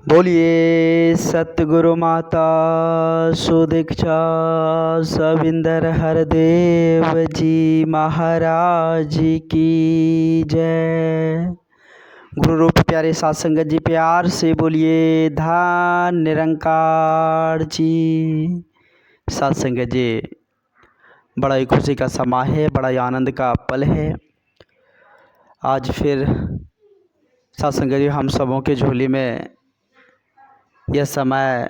बोलिए सतगुरु माता सुदीक्षा सविंदर हरदेव जी महाराज की जय। गुरु रूप प्यारे साथ संगत जी प्यार से बोलिए धन निरंकार जी। साथ संगत जी, बड़ा ही खुशी का समय है, बड़ा ही आनंद का पल है। आज फिर साथ संगत जी हम सबों के झोली में यह समय,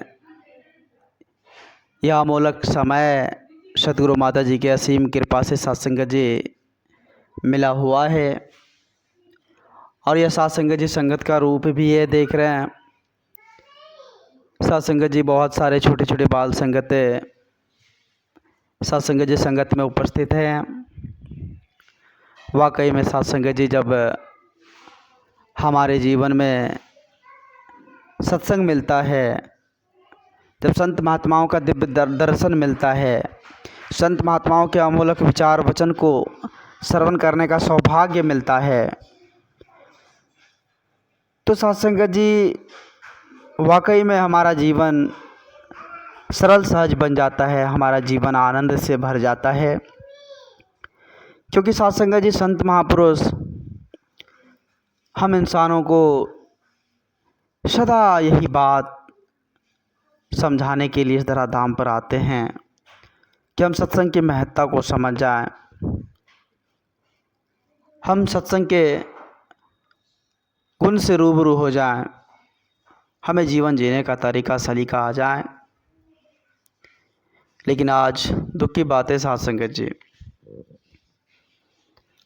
यह अमोलक समय सतगुरु माता जी के असीम कृपा से सत्संग जी मिला हुआ है। और यह सत्संग जी संगत का रूप भी है, देख रहे हैं। सत्संग जी बहुत सारे छोटे छोटे बाल संगत सत्संग जी संगत में उपस्थित हैं। वाकई में सत्संग जी जब हमारे जीवन में सत्संग मिलता है, जब संत महात्माओं का दिव्य दर्शन मिलता है, संत महात्माओं के अमोलक विचार वचन को श्रवण करने का सौभाग्य मिलता है, तो सत्संग जी वाकई में हमारा जीवन सरल सहज बन जाता है, हमारा जीवन आनंद से भर जाता है। क्योंकि सत्संग जी संत महापुरुष हम इंसानों को सदा यही बात समझाने के लिए इस धराधाम पर आते हैं कि हम सत्संग की महत्ता को समझ जाएं, हम सत्संग के गुण से रूबरू हो जाएं, हमें जीवन जीने का तरीका सलीका आ जाए। लेकिन आज दुख की बात है साथ संगत जी,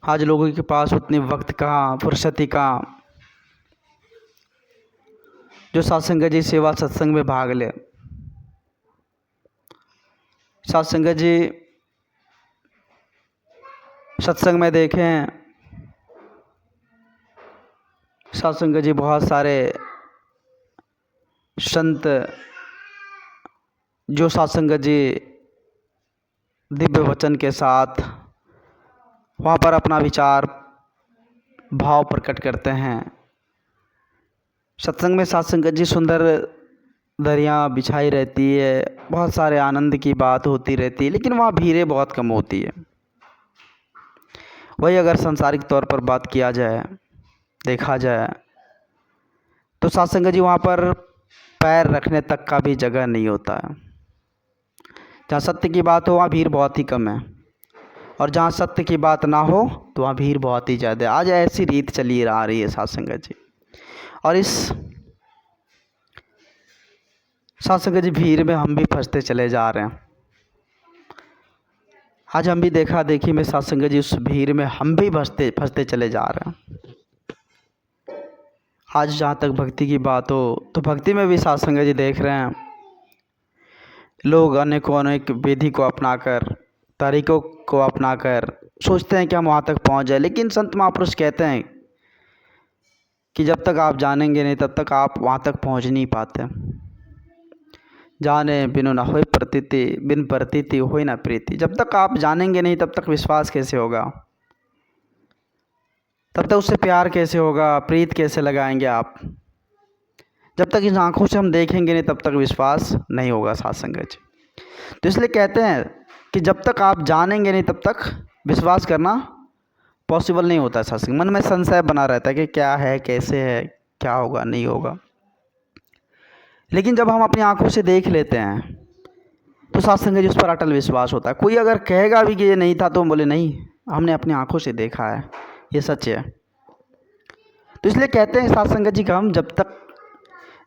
आज लोगों के पास उतनी वक्त कहाँ, फुर्सती कहाँ जो सत्संग जी सेवा सत्संग में भाग ले। सत्संग जी सत्संग में देखें, सत्संग जी बहुत सारे संत जो सत्संग जी दिव्य वचन के साथ वहाँ पर अपना विचार भाव प्रकट करते हैं। सत्संग में सत्संग जी सुंदर दरिया बिछाई रहती है, बहुत सारे आनंद की बात होती रहती है, लेकिन वहाँ भीड़ें बहुत कम होती है। वही अगर सांसारिक तौर पर बात किया जाए, देखा जाए, तो सत्संग जी वहाँ पर पैर रखने तक का भी जगह नहीं होता है। जहाँ सत्य की बात हो वहाँ भीड़ बहुत ही कम है, और जहाँ सत्य की बात ना हो तो वहाँ भीड़ बहुत ही ज़्यादा है। आज ऐसी रीत चली आ रही है सत्संग जी, और इस सत्संग जी भीड़ में हम भी फंसते चले जा रहे हैं। आज हम भी देखा देखी में सत्संग जी उस भीड़ में हम भी फंसते चले जा रहे हैं। आज जहाँ तक भक्ति की बात हो तो भक्ति में भी सत्संग जी देख रहे हैं, लोग अनेकों अनेक विधि को अपनाकर, तरीक़ों को अपनाकर सोचते हैं कि हम वहाँ तक पहुँच जाए। लेकिन संत महापुरुष कहते हैं कि जब तक आप जानेंगे नहीं तब तक आप वहाँ तक पहुँच नहीं पाते। जाने बिनु न होए प्रतीति, बिन प्रतीति होए ना प्रीति। जब तक आप जानेंगे नहीं तब तक विश्वास कैसे होगा, तब तक उससे प्यार कैसे होगा, प्रीत कैसे लगाएंगे आप। जब तक इन आँखों से हम देखेंगे नहीं तब तक विश्वास नहीं होगा सत्संग जी। तो इसलिए कहते हैं कि जब तक आप जानेंगे नहीं तब तक विश्वास करना पॉसिबल नहीं होता। सत्संग मन में संशय बना रहता है कि क्या है, कैसे है, क्या होगा, नहीं होगा। लेकिन जब हम अपनी आंखों से देख लेते हैं तो सत्संग जी उस पर अटल विश्वास होता है। कोई अगर कहेगा भी कि ये नहीं था तो हम बोले नहीं, हमने अपनी आंखों से देखा है, ये सच है। तो इसलिए कहते हैं सत्संग जी का हम जब तक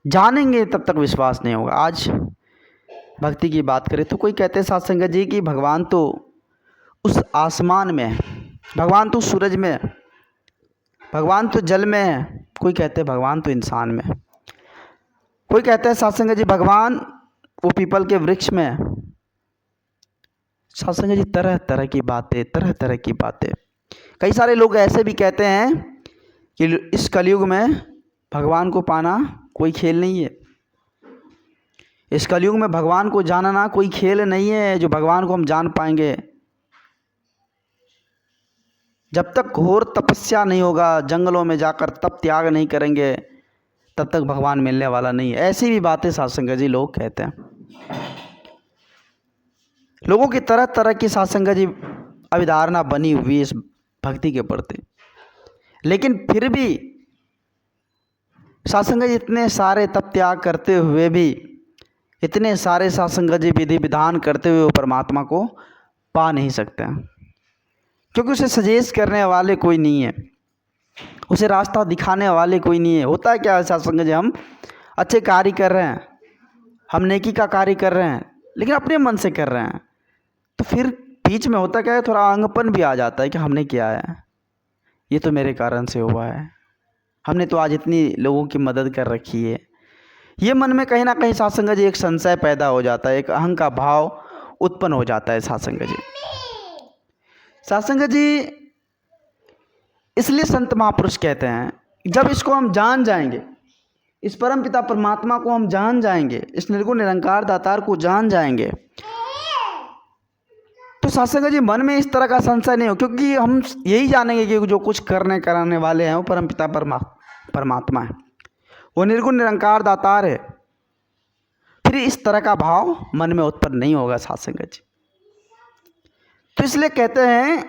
जानेंगे तब तक विश्वास नहीं होगा। आज भक्ति की बात करें तो कोई कहते हैं सत्संग जी कि भगवान तो उस आसमान में है, भगवान तो सूरज में है, भगवान तो जल में है, कोई कहते हैं भगवान तो इंसान में है, कोई कहते हैं सत्संग जी भगवान वो पीपल के वृक्ष में है। सत्संग जी तरह तरह की बातें, तरह तरह की बातें। कई सारे लोग ऐसे भी कहते हैं कि इस कलयुग में भगवान को पाना कोई खेल नहीं है, इस कलयुग में भगवान को जानना कोई खेल नहीं है जो भगवान को हम जान पाएंगे। जब तक घोर तपस्या नहीं होगा, जंगलों में जाकर तप त्याग नहीं करेंगे, तब तक भगवान मिलने वाला नहीं है। ऐसी भी बातें साध संगत जी लोग कहते हैं। लोगों की तरह तरह की साध संगत जी अभिधारणा बनी हुई इस भक्ति के प्रति, लेकिन फिर भी साध संगत जी इतने सारे तप त्याग करते हुए भी, इतने सारे साध संगत जी विधि विधान करते हुए वो परमात्मा को पा नहीं सकते हैं, क्योंकि उसे सजेस्ट करने वाले कोई नहीं है, उसे रास्ता दिखाने वाले कोई नहीं है। होता है क्या है साध संगत जी, हम अच्छे कार्य कर रहे हैं, हम नेकी का कार्य कर रहे हैं, लेकिन अपने मन से कर रहे हैं, तो फिर बीच में होता क्या है, थोड़ा आंगपन भी आ जाता है कि हमने किया है, ये तो मेरे कारण से हुआ है, हमने तो आज इतनी लोगों की मदद कर रखी है। ये मन में कहीं ना कहीं साध संगत जी एक संशय पैदा हो जाता है, एक अहं का भाव उत्पन्न हो जाता है साध संगत जी। साध संगत जी इसलिए संत महापुरुष कहते हैं, जब इसको हम जान जाएंगे, इस परम पिता परमात्मा को हम जान जाएंगे, इस निर्गुण निरंकार दातार को जान जाएंगे, तो साध संगत जी मन में इस तरह का संशय नहीं हो, क्योंकि हम यही जानेंगे कि जो कुछ करने कराने वाले हैं वो परम पिता परमात्मा है, वो निर्गुण निरंकार दातार है। फिर इस तरह का भाव मन में उत्पन्न नहीं होगा साध संगत जी। तो इसलिए कहते हैं,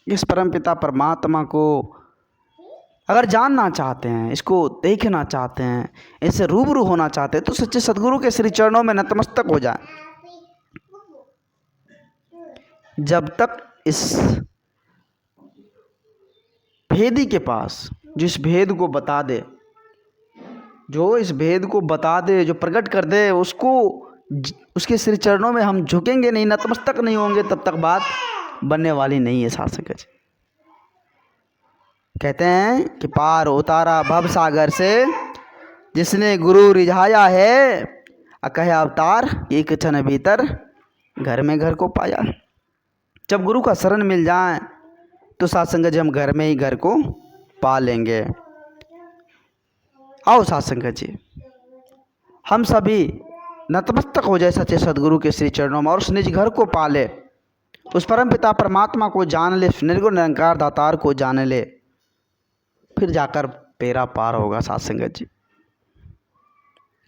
इस परम पिता परमात्मा को अगर जानना चाहते हैं, इसको देखना चाहते हैं, इससे रूबरू होना चाहते हैं, तो सच्चे सदगुरु के श्री चरणों में नतमस्तक हो जाए। जब तक इस भेदी के पास, जिस भेद को बता दे, जो इस भेद को बता दे, जो प्रकट कर दे, उसको, उसके श्री चरणों में हम झुकेंगे नहीं, नतमस्तक नहीं होंगे, तब तक बात बनने वाली नहीं है साध संगत जी। कहते हैं कि पार उतारा भव सागर से जिसने गुरु रिझाया है, कहे अवतार एक क्षण भीतर घर में घर को पाया। जब गुरु का शरण मिल जाए तो साध संगत जी हम घर में ही घर को पा लेंगे। आओ साध संगत जी, हम सभी नतमस्तक हो जाए सच्चे सदगुरु के श्री चरणों में और उस निज घर को पा ले, उस परम पिता परमात्मा को जान ले, निर्गुण निरंकार दातार को जान ले, फिर जाकर बेड़ा पार होगा साध संगत जी।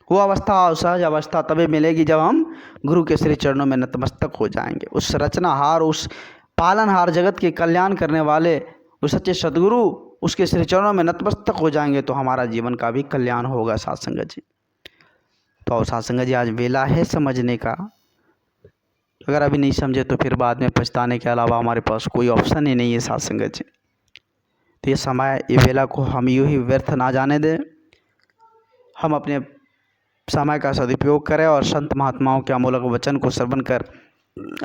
वो अवस्था, सहज अवस्था तभी मिलेगी जब हम गुरु के श्री चरणों में नतमस्तक हो जाएंगे। उस रचनाहार, उस पालनहार, जगत के कल्याण करने वाले उस सच्चे सदगुरु, उसके श्री चरणों में नतमस्तक हो जाएंगे तो हमारा जीवन का भी कल्याण होगा साध संगत जी। तो साध संगत जी आज वेला है समझने का। अगर अभी नहीं समझे तो फिर बाद में पछताने के अलावा हमारे पास कोई ऑप्शन ही नहीं है साध संगत जी। तो ये समय, ये वेला को हम यूँ ही व्यर्थ ना जाने दें, हम अपने समय का सदुपयोग करें और संत महात्माओं के अमूलक वचन को श्रवण कर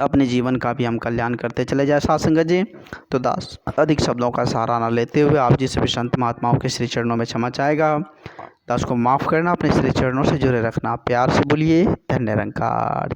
अपने जीवन का भी हम कल्याण करते चले जाए साध संगत जी। तो दास अधिक शब्दों का सहारा न लेते हुए आप जी सभी संत महात्माओं के श्री चरणों में क्षमा चाहेगा। दास को माफ़ करना, अपने श्री चरणों से जुड़े रखना। प्यार से बोलिए धन्य निरंकार।